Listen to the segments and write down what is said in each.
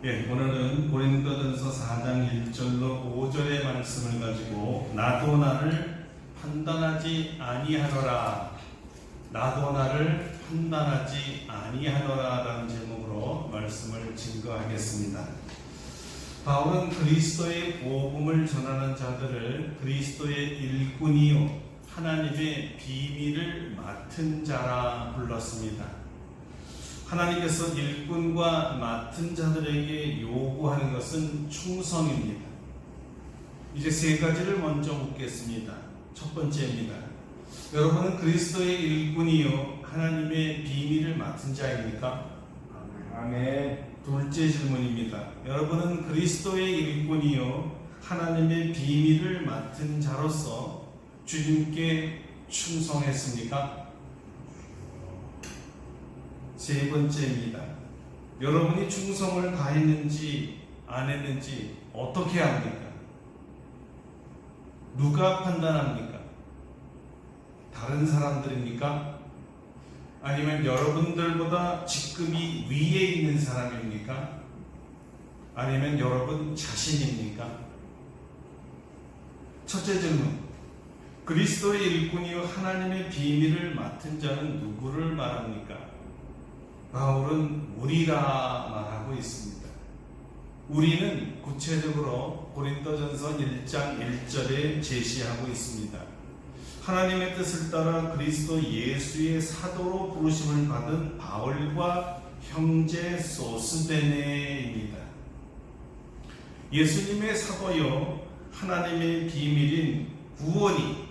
오늘은 고린도전서 4장 1절로 5절의 말씀을 가지고 나도 나를 판단하지 아니하노라, 나도 나를 판단하지 아니하노라 라는 제목으로 말씀을 증거하겠습니다. 바울은 그리스도의 복음을 전하는 자들을 그리스도의 일꾼이요 하나님의 비밀을 맡은 자라 불렀습니다. 하나님께서 일꾼과 맡은 자들에게 요구하는 것은 충성입니다. 이제 세 가지를 먼저 묻겠습니다. 첫 번째입니다. 여러분은 그리스도의 일꾼이요 하나님의 비밀을 맡은 자입니까? 아멘. 둘째 질문입니다. 여러분은 그리스도의 일꾼이요 하나님의 비밀을 맡은 자로서 주님께 충성했습니까? 세 번째입니다. 여러분이 충성을 다했는지 안 했는지 어떻게 합니까? 누가 판단합니까? 다른 사람들입니까? 아니면 여러분들보다 직급이 위에 있는 사람입니까? 아니면 여러분 자신입니까? 첫째 질문. 그리스도의 일꾼이요 하나님의 비밀을 맡은 자는 누구를 말합니까? 바울은 우리라 말하고 있습니다. 우리는 구체적으로 고린도전서 1장 1절에 제시하고 있습니다. 하나님의 뜻을 따라 그리스도 예수의 사도로 부르심을 받은 바울과 형제 소스데네입니다. 예수님의 사도요 하나님의 비밀인 구원이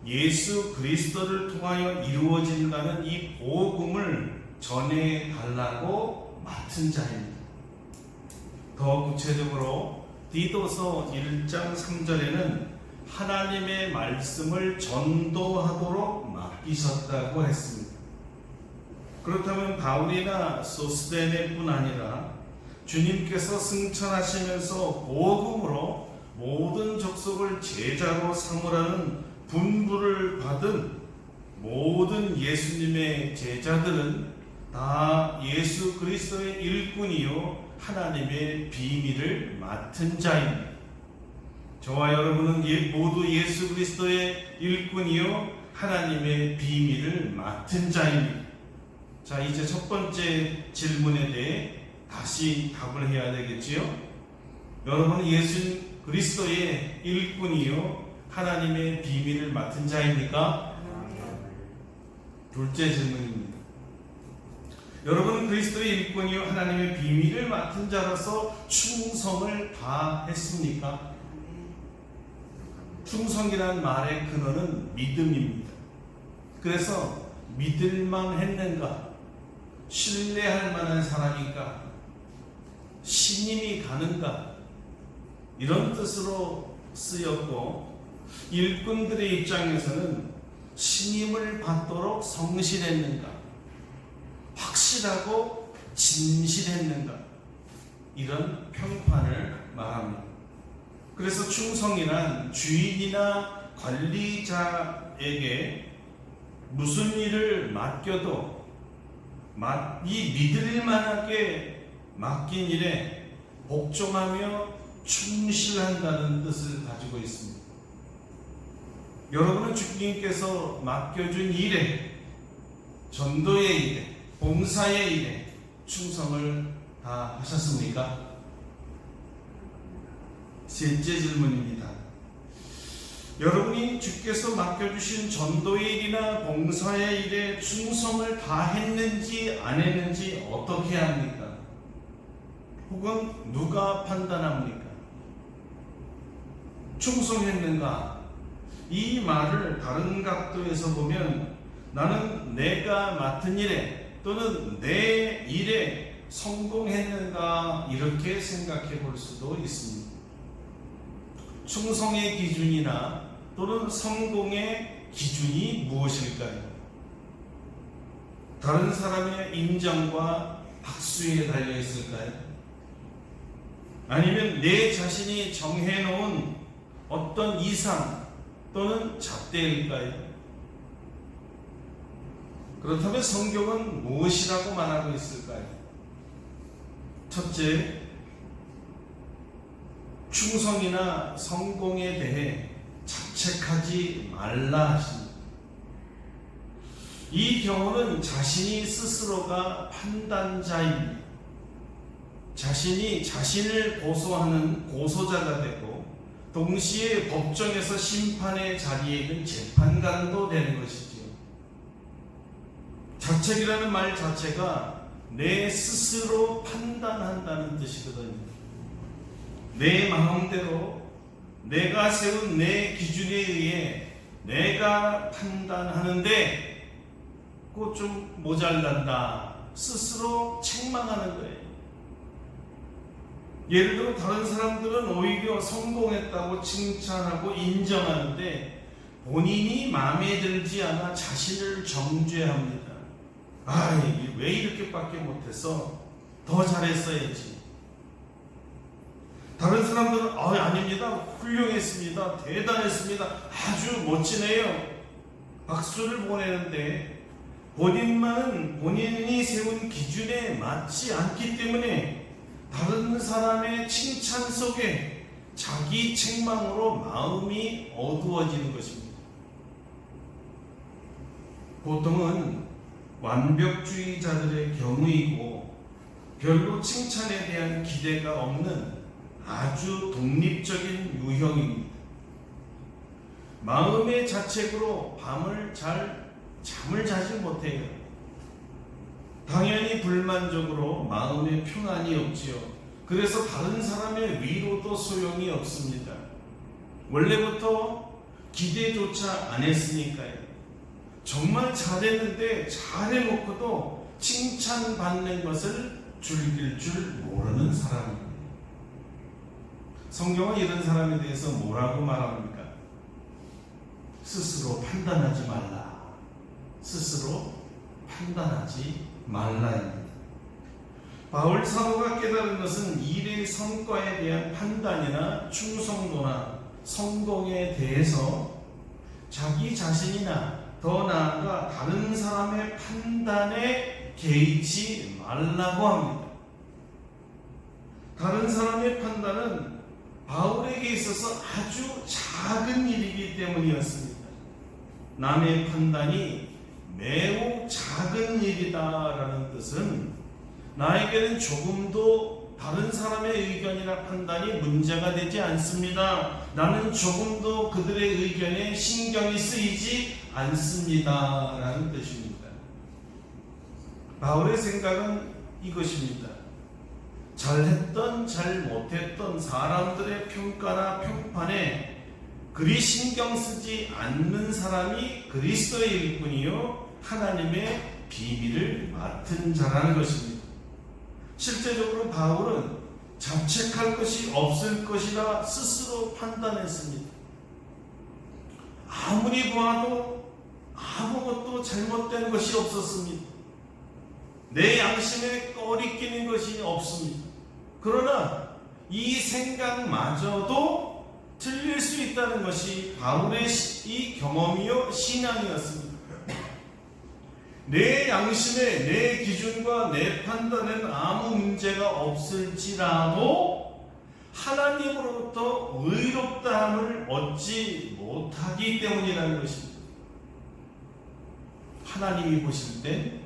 예수 그리스도를 통하여 이루어진다는 이 복음을 전해달라고 맡은 자입니다. 더 구체적으로 디도서 1장 3절에는 하나님의 말씀을 전도하도록 맡기셨다고 했습니다. 그렇다면 바울이나 소스데네뿐 아니라 주님께서 승천하시면서 복음으로 모든 족속을 제자로 삼으라는 분부를 받은 모든 예수님의 제자들은 다 예수 그리스도의 일꾼이요 하나님의 비밀을 맡은 자입니다. 저와 여러분은 모두 예수 그리스도의 일꾼이요 하나님의 비밀을 맡은 자입니다. 자, 이제 첫 번째 질문에 대해 다시 답을 해야 되겠지요? 여러분은 예수 그리스도의 일꾼이요 하나님의 비밀을 맡은 자입니까? 둘째 질문입니다. 여러분은 그리스도의 일꾼이요 하나님의 비밀을 맡은 자로서 충성을 다했습니까? 충성이라는 말의 근원은 믿음입니다. 그래서 믿을만 했는가? 신뢰할 만한 사람인가? 신임이 가는가? 이런 뜻으로 쓰였고, 일꾼들의 입장에서는 신임을 받도록 성실했는가? 확실하고 진실했는가? 이런 평판을 말합니다. 그래서 충성이란 주인이나 관리자에게 무슨 일을 맡겨도 이 믿을 만하게 맡긴 일에 복종하며 충실한다는 뜻을 가지고 있습니다. 여러분은 주님께서 맡겨준 일에, 전도의 일에, 봉사의 일에 충성을 다 하셨습니까? 셋째 질문입니다. 여러분이 주께서 맡겨주신 전도의 일이나 봉사의 일에 충성을 다 했는지 안 했는지 어떻게 합니까? 혹은 누가 판단합니까? 충성했는가? 이 말을 다른 각도에서 보면 나는 내가 맡은 일에 또는 내 일에 성공했는가 이렇게 생각해 볼 수도 있습니다. 충성의 기준이나 또는 성공의 기준이 무엇일까요? 다른 사람의 인정과 박수에 달려 있을까요? 아니면 내 자신이 정해놓은 어떤 이상 또는 잣대일까요? 그렇다면 성경은 무엇이라고 말하고 있을까요? 첫째, 충성이나 성공에 대해 자책하지 말라 하십니다. 이 경우는 자신이 스스로가 판단자입니다. 자신이 자신을 고소하는 고소자가 되고 동시에 법정에서 심판의 자리에 있는 재판관도 되는 것이지요. 자책이라는 말 자체가 내 스스로 판단한다는 뜻이거든요. 내 마음대로 내가 세운 내 기준에 의해 내가 판단하는데 그거 좀 모자란다. 스스로 책망하는 거예요. 예를 들어 다른 사람들은 오히려 성공했다고 칭찬하고 인정하는데 본인이 마음에 들지 않아 자신을 정죄합니다. 아, 왜 이렇게밖에 못했어? 더 잘했어야지. 다른 사람들은 아닙니다. 훌륭했습니다. 대단했습니다. 아주 멋지네요. 박수를 보내는데 본인만은 본인이 세운 기준에 맞지 않기 때문에 다른 사람의 칭찬 속에 자기 책망으로 마음이 어두워지는 것입니다. 보통은 완벽주의자들의 경우이고 별로 칭찬에 대한 기대가 없는 아주 독립적인 유형입니다. 마음의 자책으로 밤을 잠을 자지 못해요. 당연히 불만족으로 마음에 평안이 없지요. 그래서 다른 사람의 위로도 소용이 없습니다. 원래부터 기대조차 안 했으니까요. 정말 잘했는데 잘해놓고도 칭찬받는 것을 즐길 줄 모르는 사람입니다. 성경은 이런 사람에 대해서 뭐라고 말합니까? 스스로 판단하지 말라. 스스로 판단하지 말라입니다. 바울 사도가 깨달은 것은 일의 성과에 대한 판단이나 충성도나 성공에 대해서 자기 자신이나 더 나아가 다른 사람의 판단에 개의치 말라고 합니다. 다른 사람의 판단은 바울에게 있어서 아주 작은 일이기 때문이었습니다. 남의 판단이 매우 작은 일이다라는 뜻은 나에게는 조금도 다른 사람의 의견이나 판단이 문제가 되지 않습니다. 나는 조금도 그들의 의견에 신경이 쓰이지 않습니다. 라는 뜻입니다. 바울의 생각은 이것입니다. 잘했던 잘못했던 사람들의 평가나 평판에 그리 신경 쓰지 않는 사람이 그리스도의 일꾼이요 하나님의 비밀을 맡은 자라는 것입니다. 실제적으로 바울은 자책할 것이 없을 것이라 스스로 판단했습니다. 아무리 보아도 아무것도 잘못된 것이 없었습니다. 내 양심에 꺼리끼는 것이 없습니다. 그러나 이 생각마저도 틀릴 수 있다는 것이 바울의 이 경험이요 신앙이었습니다. 내 양심에 내 기준과 내 판단엔 아무 문제가 없을지라도 하나님으로부터 의롭다함을 얻지 못하기 때문이라는 것입니다. 하나님이 보실 때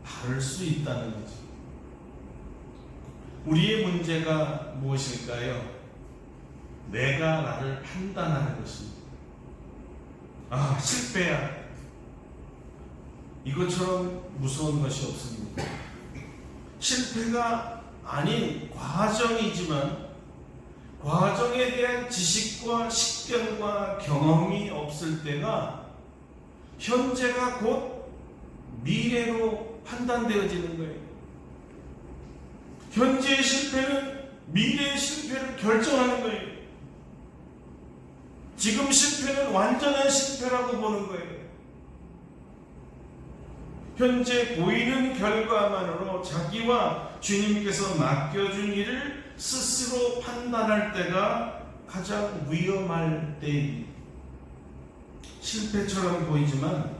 다를 수 있다는 거죠. 우리의 문제가 무엇일까요? 내가 나를 판단하는 것입니다. 실패야. 이것처럼 무서운 것이 없습니다. 실패가 아닌 과정이지만 과정에 대한 지식과 식견과 경험이 없을 때가 현재가 곧 미래로 판단되어지는 거예요. 현재의 실패는 미래의 실패를 결정하는 거예요. 지금 실패는 완전한 실패라고 보는 거예요. 현재 보이는 결과만으로 자기와 주님께서 맡겨준 일을 스스로 판단할 때가 가장 위험할 때입니다. 실패처럼 보이지만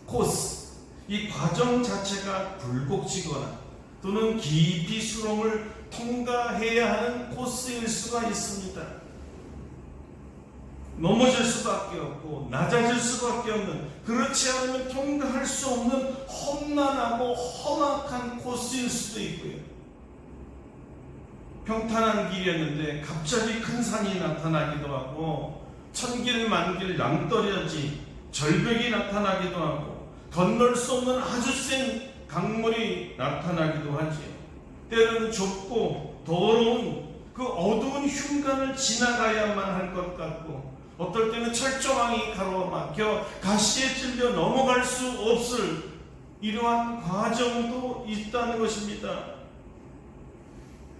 코스, 이 과정 자체가 굴곡지거나 또는 깊이 수렁을 통과해야 하는 코스일 수가 있습니다. 넘어질 수밖에 없고 낮아질 수밖에 없는, 그렇지 않으면 통과할 수 없는 험난하고 험악한 코스일 수도 있고요. 평탄한 길이었는데 갑자기 큰 산이 나타나기도 하고, 천길 만길 낭떠러지 절벽이 나타나기도 하고, 건널 수 없는 아주 센 강물이 나타나기도 하지요. 때로는 좁고 더러운 그 어두운 흉관을 지나가야만 할 것 같고, 어떨 때는 철조망이 가로막혀 가시에 찔려 넘어갈 수 없을 이러한 과정도 있다는 것입니다.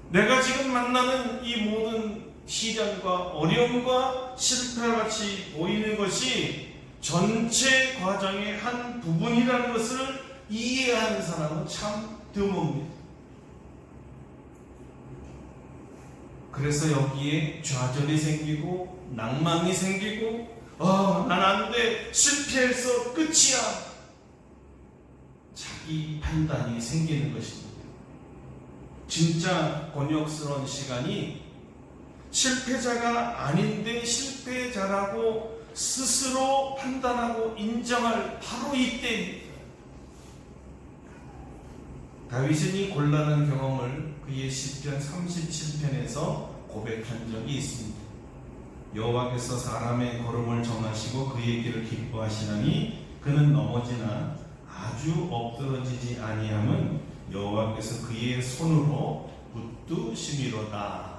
내가 지금 만나는 이 모든 시련과 어려움과 실패와 같이 보이는 것이 전체 과정의 한 부분이라는 것을 이해하는 사람은 참 드뭅니다. 그래서 여기에 좌절이 생기고 낭망이 생기고, 난 안 돼, 실패해서 끝이야, 자기 판단이 생기는 것입니다. 진짜 곤욕스러운 시간이 실패자가 아닌데 실패자라고 스스로 판단하고 인정할 바로 이때입니다. 다윗은 이 곤란한 경험을 그의 시편 37편에서 고백한 적이 있습니다. 여호와께서 사람의 걸음을 정하시고 그의 길을 기뻐하시나니 그는 넘어지나 아주 엎드러지지 아니함은 여호와께서 그의 손으로 붙드심이로다.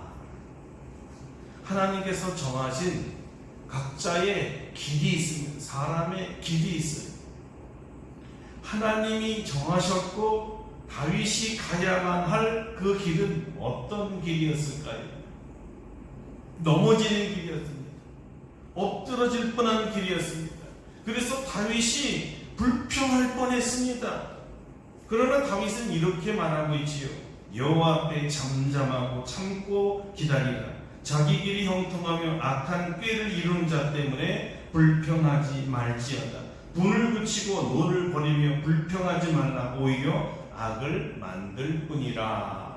하나님께서 정하신 각자의 길이 있습니다. 사람의 길이 있어요. 하나님이 정하셨고 다윗이 가야만 할 그 길은 어떤 길이었을까요? 넘어지는 길이었습니다. 엎드러질 뻔한 길이었습니다. 그래서 다윗이 불평할 뻔했습니다. 그러나 다윗은 이렇게 말하고 있지요. 여호와 앞에 잠잠하고 참고 기다리라. 자기 길이 형통하며 악한 꾀를 이루는 자 때문에 불평하지 말지어다. 분을 그치고 노를 버리며 불평하지 말라. 오히려 악을 만들 뿐이라.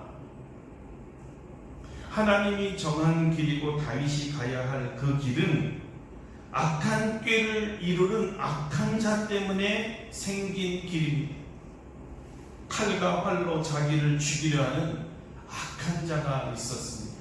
하나님이 정한 길이고 다윗이 가야 할 그 길은 악한 꾀를 이루는 악한 자 때문에 생긴 길입니다. 칼과 활로 자기를 죽이려 하는 악한 자가 있었습니다.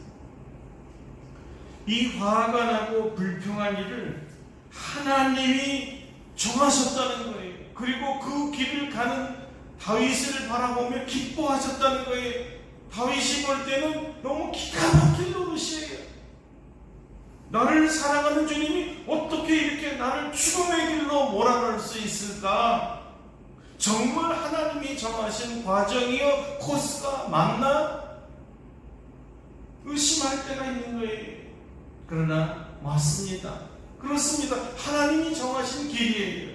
이 화가 나고 불평한 일을 하나님이 정하셨다는 거예요. 그리고 그 길을 가는 다윗을 바라보며 기뻐하셨다는 거예요. 다윗이 볼 때는 너무 기가 막힌 노릇이에요. 나를 사랑하는 주님이 어떻게 이렇게 나를 죽음의 길로 몰아갈 수 있을까? 정말 하나님이 정하신 과정이요 코스가 맞나? 의심할 때가 있는 거예요. 그러나 맞습니다. 그렇습니다. 하나님이 정하신 길이에요.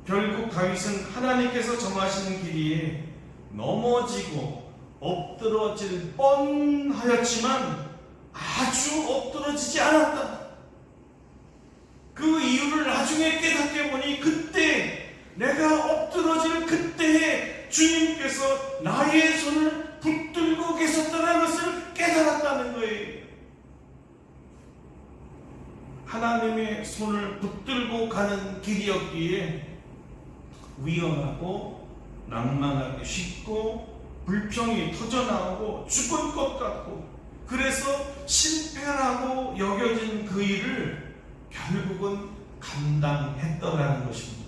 결국 다윗은 하나님께서 정하시는 길이에 넘어지고 엎드러질 뻔하였지만 아주 엎드러지지 않았다. 그 이유를 나중에 깨닫게 보니 그때 내가 엎드러질 그때에 주님께서 나의 손을 붙들고 계셨다는 것을 깨달았다는 거예요. 하나님의 손을 붙들고 가는 길이었기에 위험하고 낭만하기 쉽고 불평이 터져나오고 죽을 것 같고, 그래서 실패라고 여겨진 그 일을 결국은 감당했더라는 것입니다.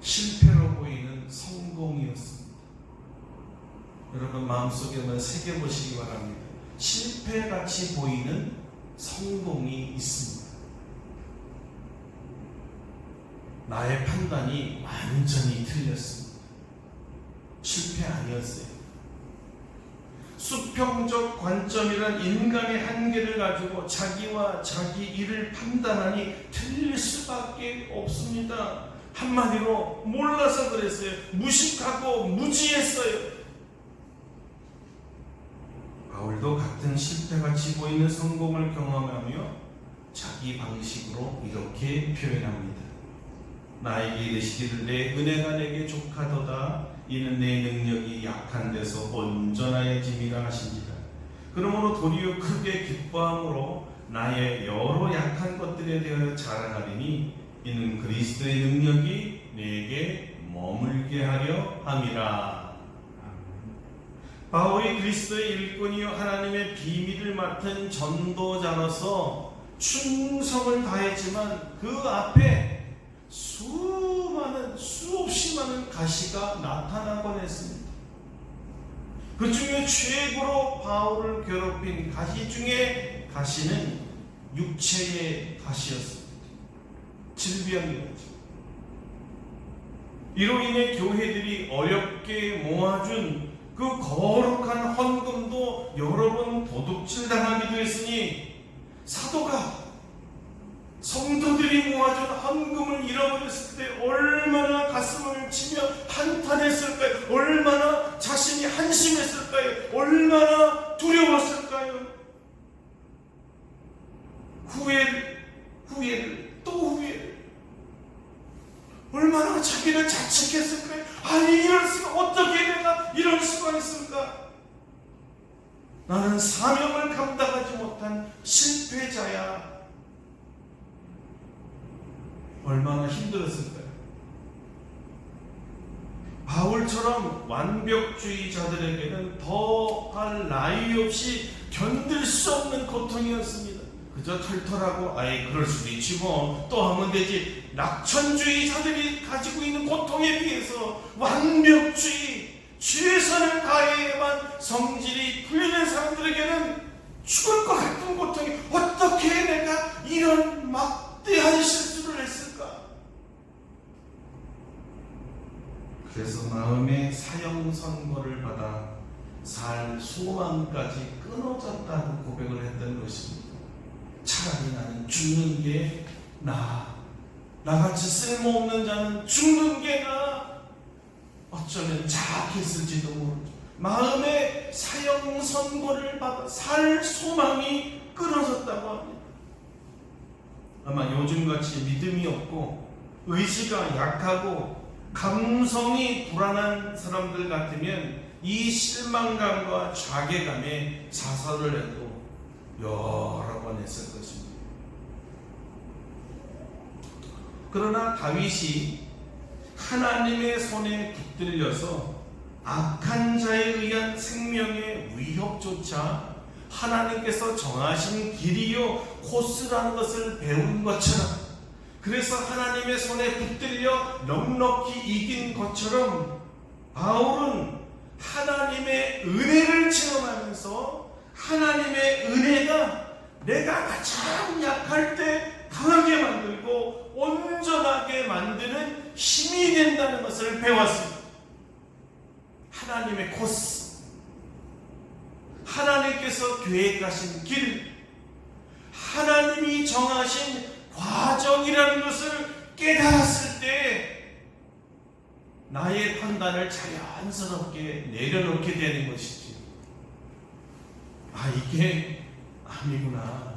실패로 보이는 성공이었습니다. 여러분 마음속에 한번 새겨보시기 바랍니다. 실패같이 보이는 성공이 있습니다. 나의 판단이 완전히 틀렸습니다. 실패 아니었어요. 수평적 관점이란 인간의 한계를 가지고 자기와 자기 일을 판단하니 틀릴 수밖에 없습니다. 한마디로 몰라서 그랬어요. 무식하고 무지했어요. 바울도 같은 실패같이 보이는 성공을 경험하며 자기 방식으로 이렇게 표현합니다. 나에게 이르시기를 내 은혜가 내게 족하도다. 이는 내 능력이 약한 데서 온전하여짐이라 하신지라. 그러므로 도리어 크게 기뻐함으로 나의 여러 약한 것들에 대하여 자랑하리니 이는 그리스도의 능력이 내게 머물게 하려 함이라. 바울이 그리스도의 일꾼이요 하나님의 비밀을 맡은 전도자로서 충성을 다했지만 그 앞에 수없이 많은 가시가 나타나곤 했습니다. 그 중에 최고로 바울을 괴롭힌 가시 중에 가시는 육체의 가시였습니다. 질병이었죠. 이로 인해 교회들이 어렵게 모아준 그 거룩한 헌금도 여러 번 도둑질 당하기도 했으니 사도가 성도들이 모아준 헌금을 잃어버렸을 때 얼마나 가슴을 치며 한탄했을까요? 얼마나 자신이 한심했을까요? 얼마나 두려웠을까요? 후회를 또 후회를. 얼마나 자기를 자책했을까요? 아니 이럴 수가, 어떻게 내가 이럴 수가 있을까? 나는 사명을 감당하지 못한 실패자야. 얼마나 힘들었을까요? 바울처럼 완벽주의자들에게는 더할 나위 없이 견딜 수 없는 고통이었습니다. 그저 털털하고 아예 그럴 수도 있지 뭐 또 하면 되지. 낙천주의자들이 가지고 있는 고통에 비해서 완벽주의, 최선을 다해야만 성질이 풀리는 사람들에게는 죽을 것 같은 고통이, 어떻게 내가 이런 막대한 실수를 했을까? 그래서 마음의 사형 선고를 받아 살 소망까지 끊어졌다고 고백을 했던 것입니다. 차라리 나는 죽는 게 나아. 나같이 쓸모없는 자는 죽는 게 나아. 어쩌면 자학했을지도 모르죠. 마음의 사형 선고를 받아 살 소망이 끊어졌다고 합니다. 아마 요즘같이 믿음이 없고 의지가 약하고 감성이 불안한 사람들 같으면 이 실망감과 자괴감에 자살을 해도 여러 번 했을 것입니다. 그러나 다윗이 하나님의 손에 붙들려서 악한 자에 의한 생명의 위협조차 하나님께서 정하신 길이요 코스라는 것을 배운 것처럼, 그래서 하나님의 손에 붙들려 넉넉히 이긴 것처럼 바울은 하나님의 은혜를 체험하면서 하나님의 은혜가 내가 가장 약할 때 강하게 만들고 온전하게 만드는 힘이 된다는 것을 배웠습니다. 하나님의 코스, 하나님께서 계획하신 길, 하나님이 정하신 과정이라는 것을 깨달았을 때 나의 판단을 자연스럽게 내려놓게 되는 것이지. 아, 이게 아니구나.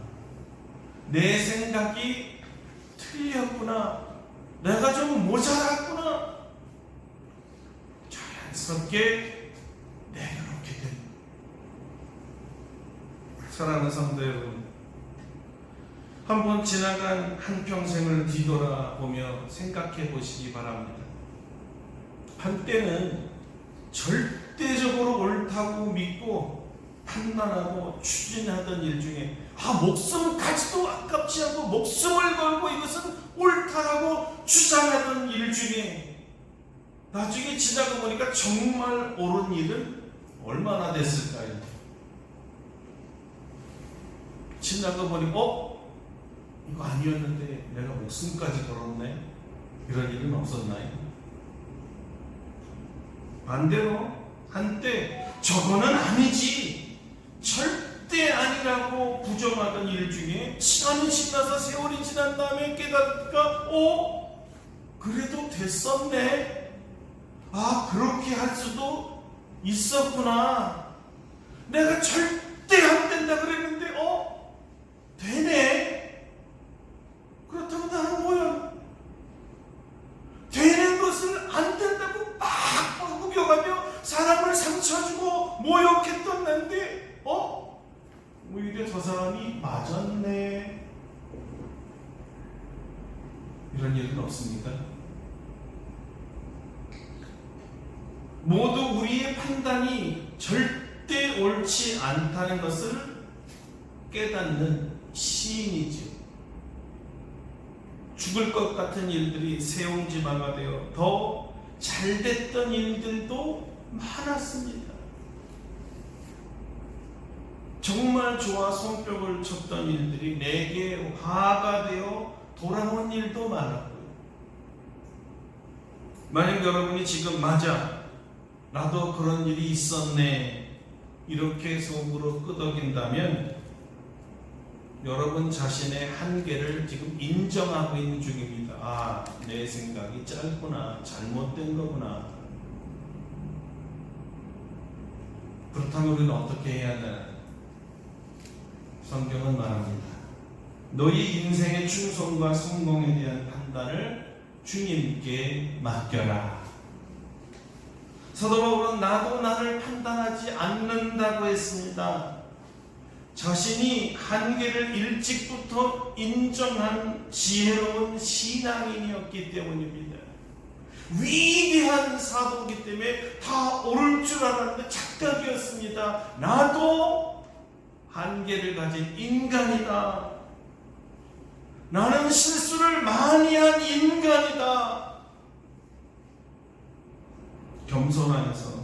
내 생각이 틀렸구나. 내가 좀 모자랐구나. 자연스럽게 내려놓게 됩니다. 사랑하는 성도 여러분, 한번 지나간 한평생을 뒤돌아보며 생각해 보시기 바랍니다. 한때는 절대적으로 옳다고 믿고 판단하고 추진하던 일 중에 목숨까지도 아깝지 않고 목숨을 걸고 이것은 옳다라고 주장하던 일 중에 나중에 지나고 보니까 정말 옳은 일은 얼마나 됐을까요? 지나고 보니 이거 아니었는데 내가 목숨까지 걸었네? 이런 일은 없었나요? 반대로 한때 저거는 아니지, 절대 아니라고 부정하던 일 중에 시간이 지나서 세월이 지난 다음에 깨닫니까 그래도 됐었네. 그렇게 할 수도 있었구나. 내가 절대 안 된다 그랬는데 되네. 그렇다면 나는 뭐야? 가르쳐주고 모욕했던 낸데 오히려 저 사람이 맞았네. 이런 일은 없습니까? 모두 우리의 판단이 절대 옳지 않다는 것을 깨닫는 시인이죠. 죽을 것 같은 일들이 세옹지마가 되어 더 잘됐던 일들도 많았습니다. 정말 좋아 손뼉을 쳤던 일들이 내게 화가 되어 돌아온 일도 많았고요. 만약 여러분이 지금 맞아, 나도 그런 일이 있었네, 이렇게 속으로 끄덕인다면 여러분 자신의 한계를 지금 인정하고 있는 중입니다. 아, 내 생각이 짧구나, 잘못된 거구나. 그렇다면 우리는 어떻게 해야 되나? 성경은 말합니다. 너희 인생의 충성과 성공에 대한 판단을 주님께 맡겨라. 사도 바울은 나도 나를 판단하지 않는다고 했습니다. 자신이 한계를 일찍부터 인정한 지혜로운 신앙인이었기 때문입니다. 위대한 사도이기 때문에 다 옳을 줄 알았는데 착각이었습니다. 나도 한계를 가진 인간이다. 나는 실수를 많이 한 인간이다. 겸손하여서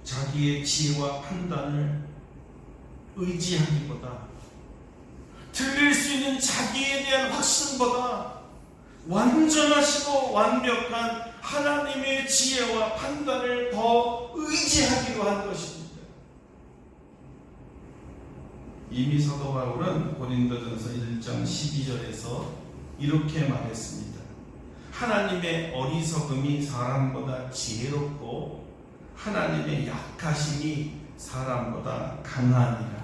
자기의 지혜와 판단을 의지하기보다, 틀릴 수 있는 자기에 대한 확신보다 완전하시고 완벽한 하나님의 지혜와 판단을 더 의지하기로 한 것입니다. 이미 사도 바울은 고린도전서 1장 12절에서 이렇게 말했습니다. 하나님의 어리석음이 사람보다 지혜롭고 하나님의 약하심이 사람보다 강하니라.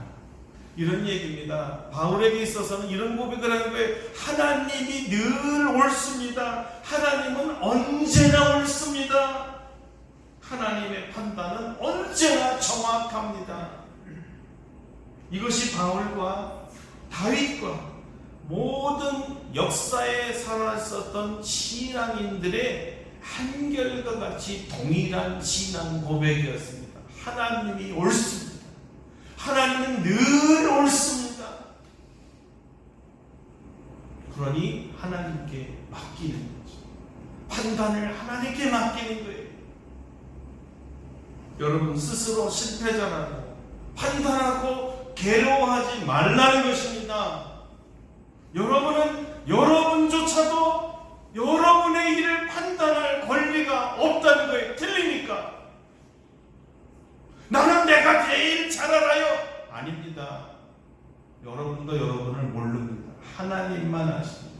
이런 얘기입니다. 바울에게 있어서는 이런 고백을 하는 거예요. 하나님이 늘 옳습니다. 하나님은 언제나 옳습니다. 하나님의 판단은 언제나 정확합니다. 이것이 바울과 다윗과 모든 역사에 살아있었던 신앙인들의 한결과 같이 동일한 신앙 고백이었습니다. 하나님이 옳습니다. 하나님은 늘 옳습니다. 그러니 하나님께 맡기는 거죠. 판단을 하나님께 맡기는 거예요. 여러분 스스로 실패자라고 판단하고 괴로워하지 말라는 것입니다. 여러분은 여러분조차도 여러분의 일을 판단할 권리가 없다는 거예요. 틀립니까? 나는 내가 제일 잘 알아요. 아닙니다. 여러분도 여러분을 모릅니다. 하나님만 아십니다.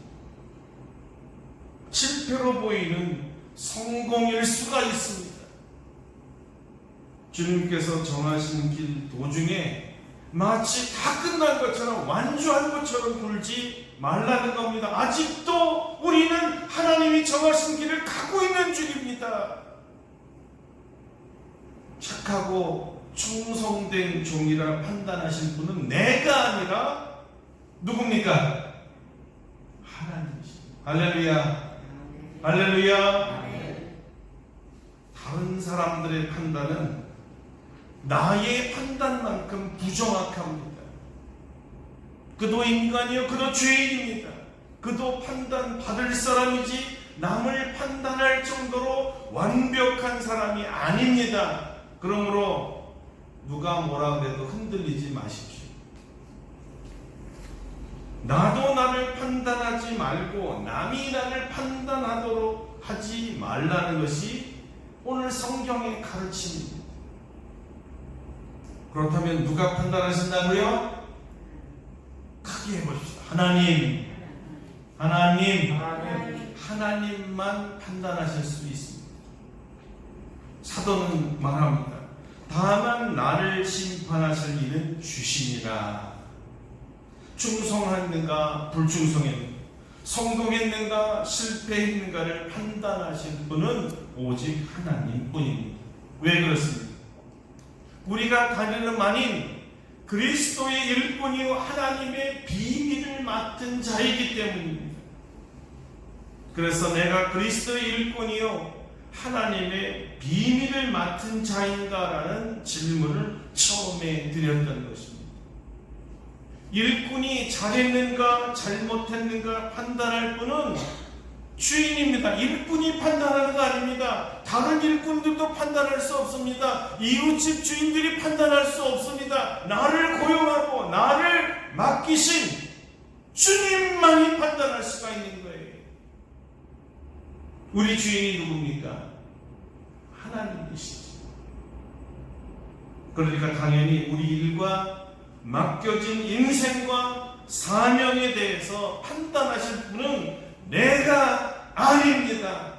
실패로 보이는 성공일 수가 있습니다. 주님께서 정하신 길 도중에 마치 다 끝난 것처럼 완주한 것처럼 굴지 말라는 겁니다. 아직도 우리는 하나님이 정하신 길을 가고 있는 중입니다. 착하고 충성된 종이라 판단하신 분은 내가 아니라 누굽니까? 하나님이십니다. 할렐루야. 할렐루야. 다른 사람들의 판단은 나의 판단만큼 부정확합니다. 그도 인간이요, 그도 죄인입니다. 그도 판단 받을 사람이지 남을 판단할 정도로 완벽한 사람이 아닙니다. 그러므로 누가 뭐라 그래도 흔들리지 마십시오. 나도 나를 판단하지 말고 남이 나를 판단하도록 하지 말라는 것이 오늘 성경의 가르침입니다. 그렇다면 누가 판단하신다고요? 크게 해봅시다. 하나님만 판단하실 수 있습니다. 사도는 말합니다. 다만 나를 심판하실 이는 주시니라. 충성했는가 불충성했는가, 성공했는가 실패했는가를 판단하실 분은 오직 하나님뿐입니다. 왜 그렇습니까? 우리가 다니는 만인 그리스도의 일꾼이요 하나님의 비밀을 맡은 자이기 때문입니다. 그래서 내가 그리스도의 일꾼이요 하나님의 비밀을 맡은 자인가라는 질문을 처음에 드렸던 것입니다. 일꾼이 잘했는가 잘못했는가 판단할 분은 주인입니다. 일꾼이 판단하는 거 아닙니다. 다른 일꾼들도 판단할 수 없습니다. 이웃집 주인들이 판단할 수 없습니다. 나를 고용하고 나를 맡기신 주님만이 판단할 수가 있는 거예요. 우리 주인이 누굽니까? 하나님이시죠. 그러니까 당연히 우리 일과 맡겨진 인생과 사명에 대해서 판단하실 분은 내가 아닙니다.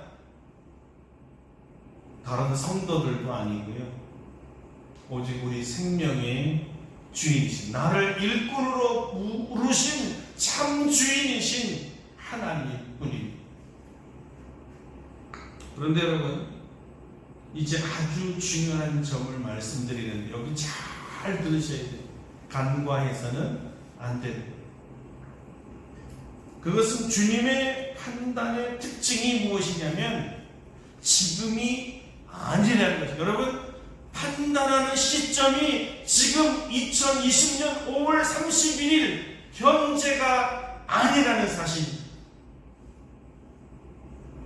다른 성도들도 아니고요. 오직 우리 생명의 주인이신, 나를 일꾼으로 부르신 참 주인이신 하나님뿐입니다. 그런데 여러분, 이제 아주 중요한 점을 말씀드리는데 여기 잘 들으셔야 돼요. 간과해서는 안 됩니다. 그것은 주님의 판단의 특징이 무엇이냐면 지금이 아니라는 것이죠. 여러분, 판단하는 시점이 지금 2020년 5월 31일 현재가 아니라는 사실입니다.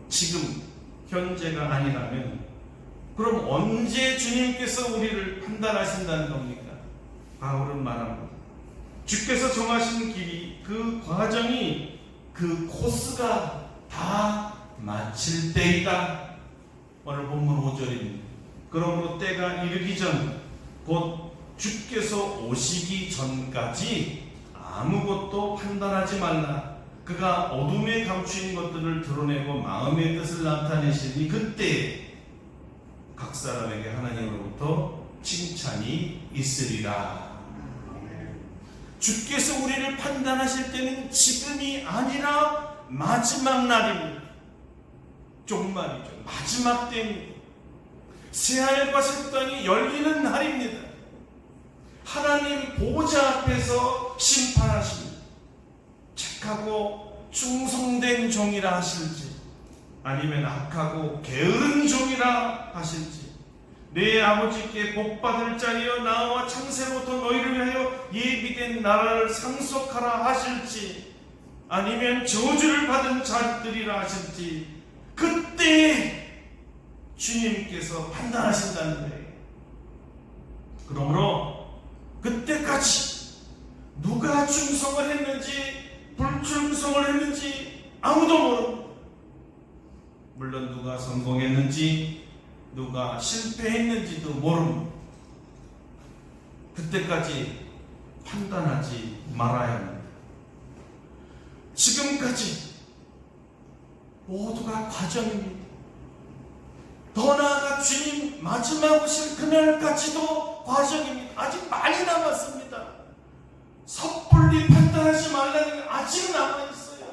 지금 현재가 아니라면 그럼 언제 주님께서 우리를 판단하신다는 겁니까? 바울은 말합니다. 주께서 정하신 길이, 그 과정이, 그 코스가 다 마칠 때이다. 오늘 본문 5절입니다. 그러므로 때가 이르기 전, 곧 주께서 오시기 전까지 아무것도 판단하지 말라. 그가 어둠에 감추인 것들을 드러내고 마음의 뜻을 나타내시니 그때 각 사람에게 하나님으로부터 칭찬이 있으리라. 주께서 우리를 판단하실 때는 지금이 아니라 마지막 날입니다. 종말이죠. 마지막 때입니다. 새하늘과 새 땅이 열리는 날입니다. 하나님 보좌 앞에서 심판하십니다. 착하고 충성된 종이라 하실지 아니면 악하고 게으른 종이라 하실지 내 아버지께 복받을 자리여 나와 창세부터 너희를 위하여 예비된 나라를 상속하라 하실지 아니면 저주를 받은 자들이라 하실지 그때 주님께서 판단하신다는 거예요. 그러므로 그때까지 누가 충성을 했는지 불충성을 했는지 아무도 모릅니다. 물론 누가 성공했는지 누가 실패했는지도 모릅니다. 그때까지 판단하지 말아야 합니다. 지금까지 모두가 과정입니다. 더 나아가 주님 마지막 오실 그날까지도 과정입니다. 아직 많이 남았습니다. 섣불리 판단하지 말라는 게 아직 남아있어요.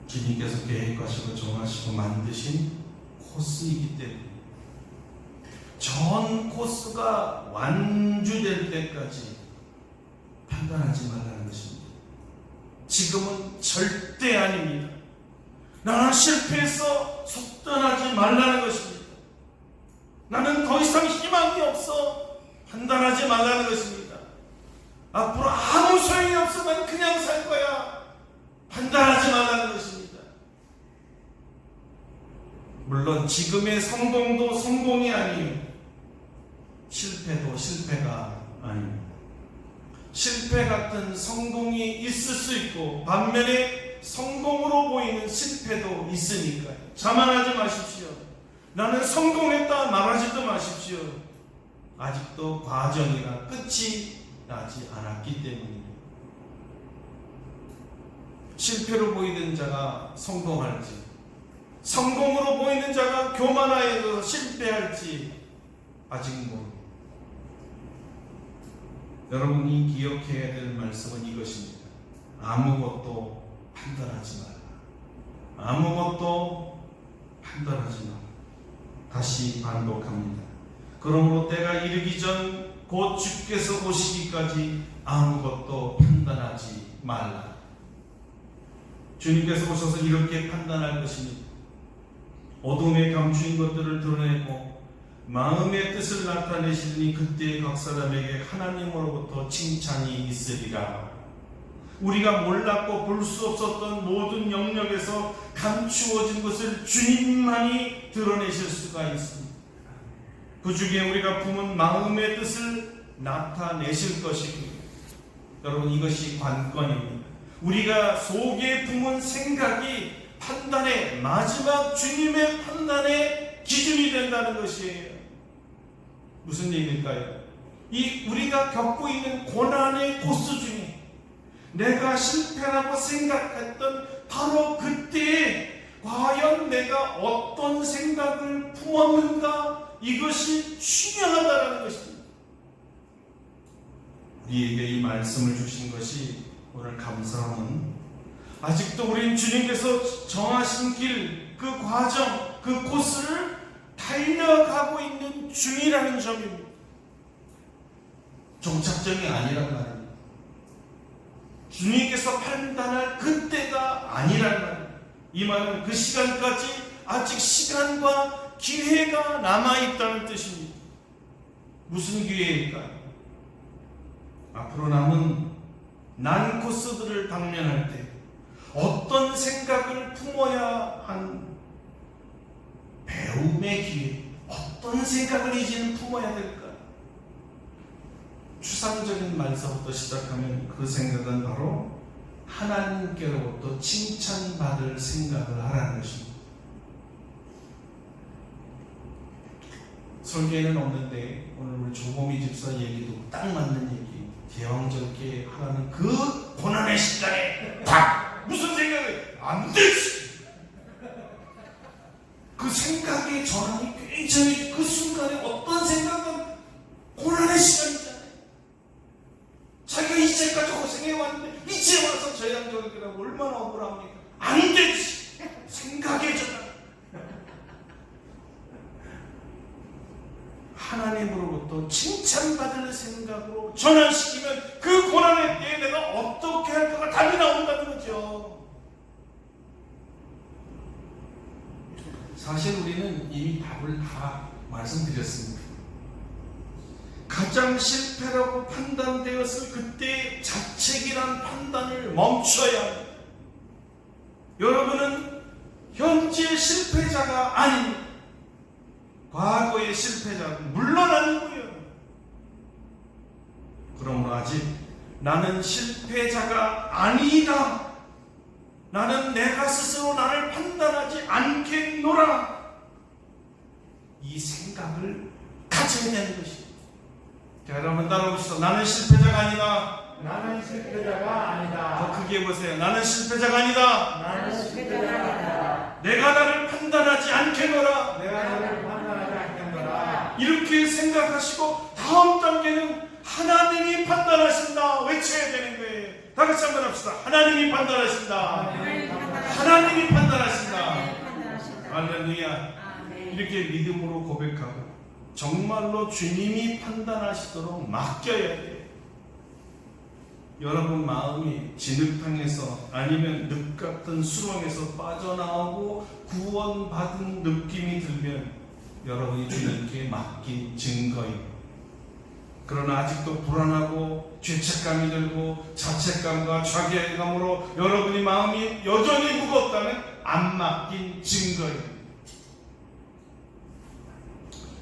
주님께서 계획하시고 정하시고 만드신 코스이기 때문에 전 코스가 완주될 때까지 판단하지 말라는 것입니다. 지금은 절대 아닙니다. 나는 실패해서 속단하지 말라는 것입니다. 나는 더 이상 희망이 없어 판단하지 말라는 것입니다. 앞으로 아무 소용이 없어 난 그냥 살 거야 판단하지 말라는 것입니다. 물론 지금의 성공도 성공이 아니에요. 실패도 실패가 아닙니다. 실패 같은 성공이 있을 수 있고 반면에 성공으로 보이는 실패도 있으니까요. 자만하지 마십시오. 나는 성공했다 말하지도 마십시오. 아직도 과정이라 끝이 나지 않았기 때문입니다. 실패로 보이는 자가 성공할지 성공으로 보이는 자가 교만하여서 실패할지 아직 모릅니다. 여러분이 기억해야 될 말씀은 이것입니다. 아무것도 판단하지 마라. 아무것도 판단하지 마라. 다시 반복합니다. 그러므로 때가 이르기 전 곧 주께서 오시기까지 아무것도 판단하지 말라. 주님께서 오셔서 이렇게 판단할 것입니다. 어둠에 감추인 것들을 드러내고 마음의 뜻을 나타내시니 그때 각 사람에게 하나님으로부터 칭찬이 있으리라. 우리가 몰랐고 볼 수 없었던 모든 영역에서 감추어진 것을 주님만이 드러내실 수가 있습니다. 그 중에 우리가 품은 마음의 뜻을 나타내실 것이고요. 여러분, 이것이 관건입니다. 우리가 속에 품은 생각이 판단의 마지막 주님의 판단의 기준이 된다는 것이에요. 무슨 얘기일까요? 이 우리가 겪고 있는 고난의 코스 중에 내가 실패라고 생각했던 바로 그때에 과연 내가 어떤 생각을 품었는가, 이것이 중요하다는 것입니다. 우리에게 이 말씀을 주신 것이 오늘 감사함은 아직도 우린 주님께서 정하신 길, 그 과정, 그 코스를 달려가고 있는 중이라는 점입니다. 종착점이 아니란 말입니다. 주님께서 판단할 그때가 아니란 말입니다. 이 말은 그 시간까지 아직 시간과 기회가 남아있다는 뜻입니다. 무슨 기회일까요? 앞으로 남은 난 코스들을 당면할 때 어떤 생각을 품어야 한 배움의 기회, 어떤 생각을 이제는 품어야 될까? 추상적인 말서부터 시작하면 그 생각은 바로 하나님께로부터 칭찬받을 생각을 하라는 것입니다. 설계에는 없는데 오늘 우리 조범이 집사 얘기도 딱 맞는 얘기. 제왕절개 하라는 그 고난의 시간에 딱 무슨 생각을 안 되지. 그 생각의 전환이 굉장히 그 순간에 어떤 생각은 고난의 시간이잖아요. 자기가 이제까지 고생해왔는데 이제 와서 제왕절개라고 얼마나 억울합니까? 안 되지. 생각의 전환. 하나님으로부터 칭찬받을 생각으로 전환시키면 그 고난의 때에 내가 어떻게 할까가 답이 나온다는 거죠. 사실 우리는 이미 답을 다 말씀드렸습니다. 가장 실패라고 판단되었을 그때 자책이란 판단을 멈춰야 합니다. 여러분은 현재 실패자가 아닙니다. 과거의 실패자는 물러나는 거예요. 그러므로 아직 나는 실패자가 아니다. 나는 내가 스스로 나를 판단하지 않겠노라. 이 생각을 가져야 되는 것입니다. 자, 여러분 따라오시죠. 나는 실패자가 아니다. 나는 실패자가 아니다. 더 크게 해보세요. 나는 실패자가 아니다. 나는 실패자가 아니다. 내가 나를 판단하지 않겠노라. 내가 너를 판단하지 않겠노라. 이렇게 생각하시고 다음 단계는 하나님이 판단하신다 외쳐야 되는 거예요. 다 같이 한번 합시다. 하나님이 판단하신다. 하나님이 판단하신다. 할렐루야. 이렇게 믿음으로 고백하고 정말로 주님이 판단하시도록 맡겨야 돼요. 여러분 마음이 진흙탕에서 아니면 늪 같은 수렁에서 빠져나오고 구원받은 느낌이 들면 여러분이 주님께 맡긴 증거입니다. 그러나 아직도 불안하고 죄책감이 들고 자책감과 자괴감으로 여러분이 마음이 여전히 무겁다면 안 맡긴 증거입니다.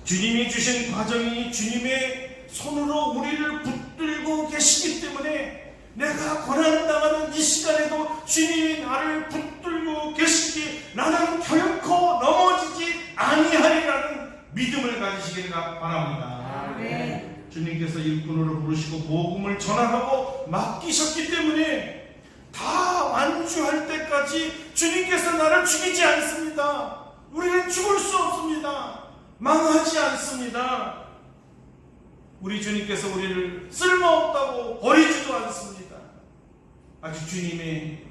주님이 주신 과정이 주님의 손으로 우리를 붙들고 계시기 때문에 내가 고난당하는 이 시간에도 주님이 나를 붙들고 계시기 나는 결코 넘어지지 아니하리라는 믿음을 가지시기를 바랍니다. 아멘. 주님께서 일꾼으로 부르시고 복음을 전하라고 맡기셨기 때문에 다 완주할 때까지 주님께서 나를 죽이지 않습니다. 우리는 죽을 수 없습니다. 망하지 않습니다. 우리 주님께서 우리를 쓸모없다고 버리지도 않습니다. 아직 주님의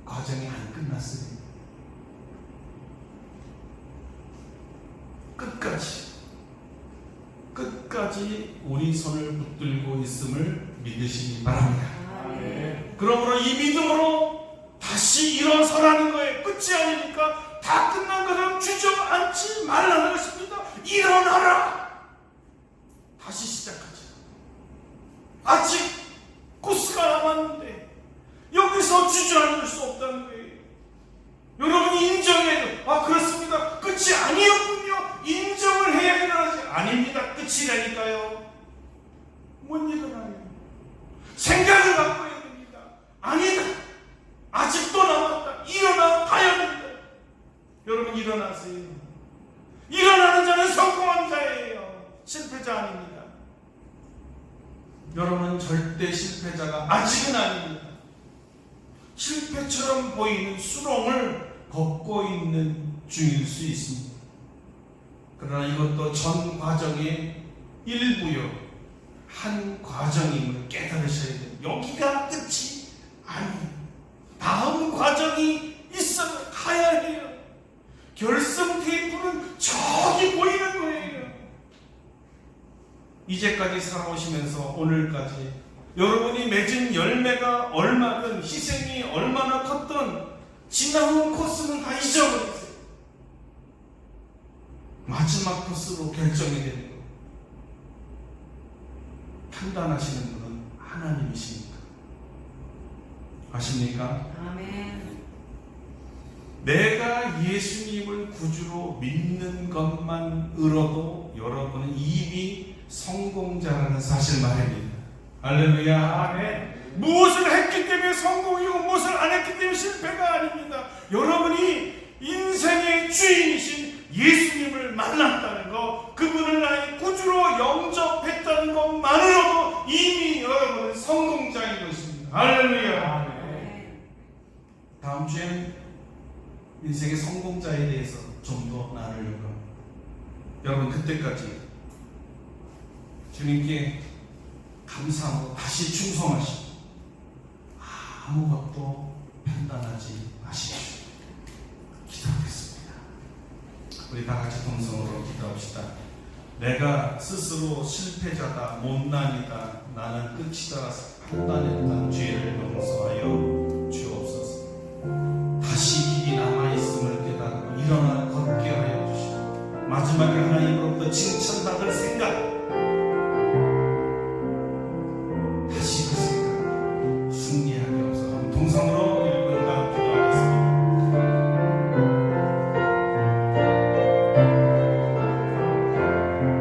과정이 안 끝났습니다. 끝까지 우리 손을 붙들고 있음을 믿으시기 바랍니다. 아멘. 그러므로 이 믿음으로 다시 일어서라는 거예요. 끝이 아니니까 다 끝난 것처럼 주저앉지 말라는 것입니다. 일어나라. 다시 시작하자. 아직 코스가 남았는데 여기서 주저앉을 수 없다는 거예요. 여러분이 인정해도 그렇습니다. 끝이 아니었군요. 인정을 해야 일어나지. 아닙니다. 끝이라니까요. 못 일어나요. 생각을 바꿔야 됩니다. 아니다. 아직도 남았다. 일어나 가야 됩니다. 여러분 일어나세요. 일어나는 자는 성공한 자예요. 실패자 아닙니다. 여러분은 절대 실패자가 아직은 아닙니다. 실패처럼 보이는 수렁을 걷고 있는 중일 수 있습니다. 그러나 이것도 전 과정의 일부요. 한 과정임을 깨달으셔야 돼요. 여기가 끝이 아니에요. 다음 과정이 있어 가야 해요. 결승 테이프는 저기 보이는 거예요. 이제까지 살아오시면서 오늘까지 여러분이 맺은 열매가 얼마든 희생이 얼마나 컸던 지나온 코스는 다 잊어버리세요. 마지막 코스로 결정이 되는 것. 판단하시는 분은 하나님이십니까? 아십니까? 아멘. 내가 예수님을 구주로 믿는 것만으로도 여러분은 이미 성공자라는 사실 말입니다. 할렐루야. 아멘. 무엇을 했기 때문에 성공이고 무엇을 안 했기 때문에 실패가 아닙니다. 여러분이 인생의 주인이신 예수님을 만났다는 것, 그분을 나의 구주로 영접했다는 것만으로도 이미 여러분은 성공자인 것입니다. 할렐루야. 아멘. 다음 주에는 인생의 성공자에 대해서 좀 더 나누려고 합니다. 여러분 그때까지 주님께 감사하고 다시 충성하시고 아무것도 판단하지 마십시오. 기도하겠습니다. 우리 다 같이 동성으로 기도합시다. 내가 스스로 실패자다, 못난이다, 나는 끝이다 판단했던 죄를 용서하여 주옵소서.